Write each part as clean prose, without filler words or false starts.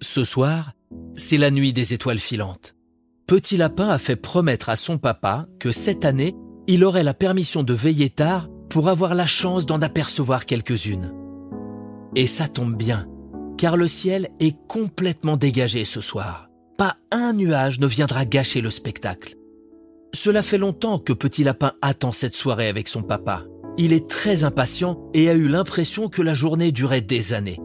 Ce soir, c'est la nuit des étoiles filantes. Petit Lapin a fait promettre à son papa que cette année, il aurait la permission de veiller tard pour avoir la chance d'en apercevoir quelques-unes. Et ça tombe bien, car le ciel est complètement dégagé ce soir. Pas un nuage ne viendra gâcher le spectacle. Cela fait longtemps que Petit Lapin attend cette soirée avec son papa. Il est très impatient et a eu l'impression que la journée durait des années.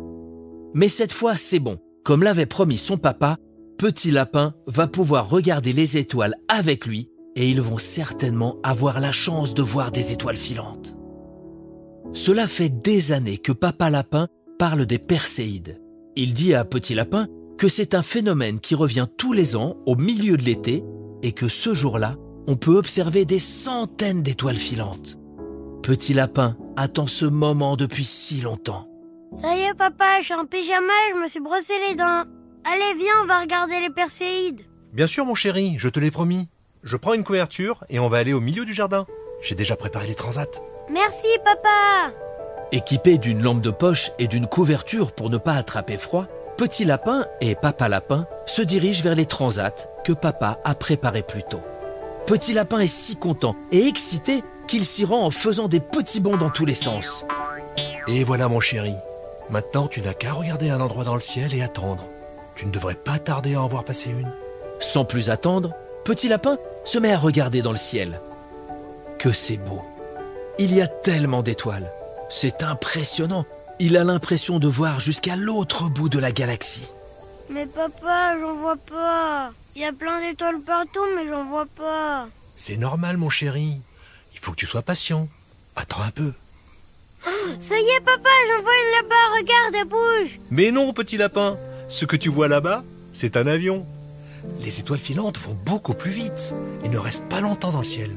Mais cette fois, c'est bon. Comme l'avait promis son papa, Petit Lapin va pouvoir regarder les étoiles avec lui et ils vont certainement avoir la chance de voir des étoiles filantes. Cela fait des années que Papa Lapin parle des Perséides. Il dit à Petit Lapin que c'est un phénomène qui revient tous les ans au milieu de l'été et que ce jour-là, on peut observer des centaines d'étoiles filantes. Petit Lapin attend ce moment depuis si longtemps. Ça y est papa, je suis en pyjama et je me suis brossé les dents. Allez viens, on va regarder les Perséides. Bien sûr mon chéri, je te l'ai promis. Je prends une couverture et on va aller au milieu du jardin. J'ai déjà préparé les transats. Merci papa. Équipé d'une lampe de poche et d'une couverture pour ne pas attraper froid, Petit Lapin et Papa Lapin se dirigent vers les transats que papa a préparés plus tôt. Petit Lapin est si content et excité qu'il s'y rend en faisant des petits bonds dans tous les sens. Et voilà mon chéri. Maintenant tu n'as qu'à regarder un endroit dans le ciel et attendre. Tu ne devrais pas tarder à en voir passer une. Sans plus attendre, Petit Lapin se met à regarder dans le ciel. Que c'est beau. Il y a tellement d'étoiles. C'est impressionnant. Il a l'impression de voir jusqu'à l'autre bout de la galaxie. Mais papa, j'en vois pas. Il y a plein d'étoiles partout, mais j'en vois pas. C'est normal mon chéri. Il faut que tu sois patient. Attends un peu. Ça y est papa, j'en vois une là-bas, regarde, elle bouge. Mais non Petit Lapin. Ce que tu vois là-bas, c'est un avion. Les étoiles filantes vont beaucoup plus vite et ne restent pas longtemps dans le ciel.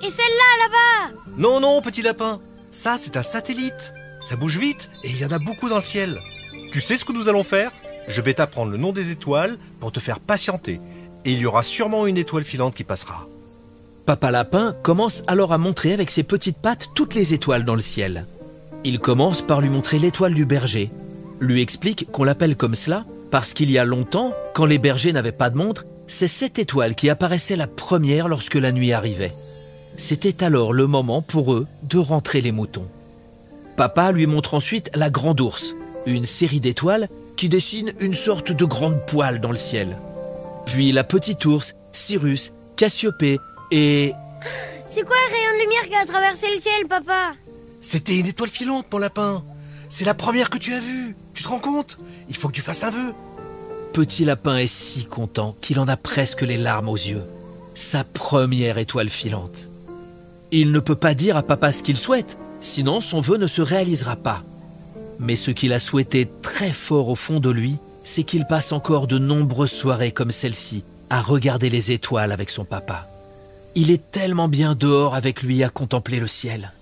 Et celle-là, là-bas? Non, non, Petit Lapin. Ça, c'est un satellite. Ça bouge vite et il y en a beaucoup dans le ciel. Tu sais ce que nous allons faire? Je vais t'apprendre le nom des étoiles pour te faire patienter. Et il y aura sûrement une étoile filante qui passera. Papa Lapin commence alors à montrer avec ses petites pattes toutes les étoiles dans le ciel. Il commence par lui montrer l'étoile du berger. Lui explique qu'on l'appelle comme cela parce qu'il y a longtemps, quand les bergers n'avaient pas de montre, c'est cette étoile qui apparaissait la première lorsque la nuit arrivait. C'était alors le moment pour eux de rentrer les moutons. Papa lui montre ensuite la grande ours, une série d'étoiles qui dessinent une sorte de grande poêle dans le ciel. Puis la petite ours, Cyrus, Cassiopée et... C'est quoi le rayon de lumière qui a traversé le ciel, papa? C'était une étoile filante, mon lapin. C'est la première que tu as vue. Tu te rends compte? Il faut que tu fasses un vœu. Petit Lapin est si content qu'il en a presque les larmes aux yeux. Sa première étoile filante. Il ne peut pas dire à papa ce qu'il souhaite, sinon son vœu ne se réalisera pas. Mais ce qu'il a souhaité très fort au fond de lui, c'est qu'il passe encore de nombreuses soirées comme celle-ci à regarder les étoiles avec son papa. Il est tellement bien dehors avec lui à contempler le ciel.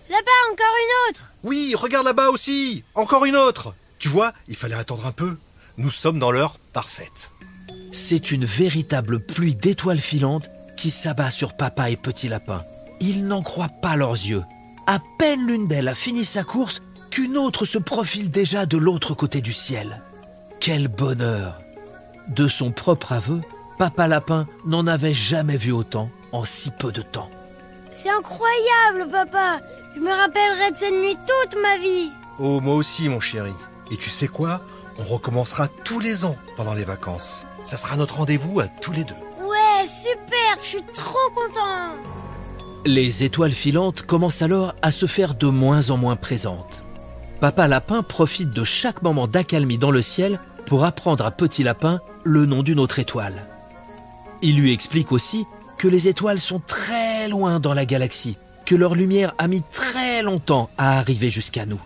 Là-bas, encore une autre. Oui, regarde là-bas aussi. Encore une autre. Tu vois, il fallait attendre un peu. Nous sommes dans l'heure parfaite. C'est une véritable pluie d'étoiles filantes qui s'abat sur papa et Petit Lapin. Ils n'en croient pas leurs yeux. À peine l'une d'elles a fini sa course qu'une autre se profile déjà de l'autre côté du ciel. Quel bonheur! De son propre aveu, Papa Lapin n'en avait jamais vu autant en si peu de temps. C'est incroyable, papa. Je me rappellerai de cette nuit toute ma vie. Oh, moi aussi, mon chéri. Et tu sais quoi? On recommencera tous les ans pendant les vacances. Ça sera notre rendez-vous à tous les deux. Ouais, super, je suis trop content. Les étoiles filantes commencent alors à se faire de moins en moins présentes. Papa Lapin profite de chaque moment d'accalmie dans le ciel pour apprendre à Petit Lapin le nom d'une autre étoile. Il lui explique aussi que les étoiles sont très loin dans la galaxie, que leur lumière a mis très longtemps à arriver jusqu'à nous.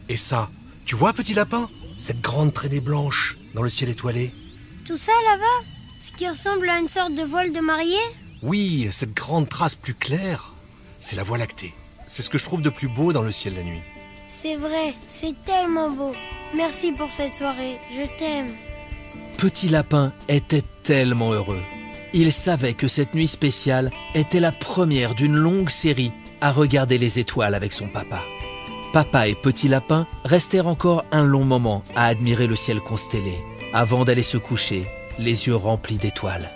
Et ça, tu vois, Petit Lapin? Cette grande traînée blanche dans le ciel étoilé? Tout ça là-bas? Ce qui ressemble à une sorte de voile de mariée? Oui, cette grande trace plus claire, c'est la Voie lactée. C'est ce que je trouve de plus beau dans le ciel la nuit. C'est vrai, c'est tellement beau. Merci pour cette soirée, je t'aime. Petit Lapin était tellement heureux. Il savait que cette nuit spéciale était la première d'une longue série à regarder les étoiles avec son papa. Papa et Petit Lapin restèrent encore un long moment à admirer le ciel constellé. avant d'aller se coucher, les yeux remplis d'étoiles.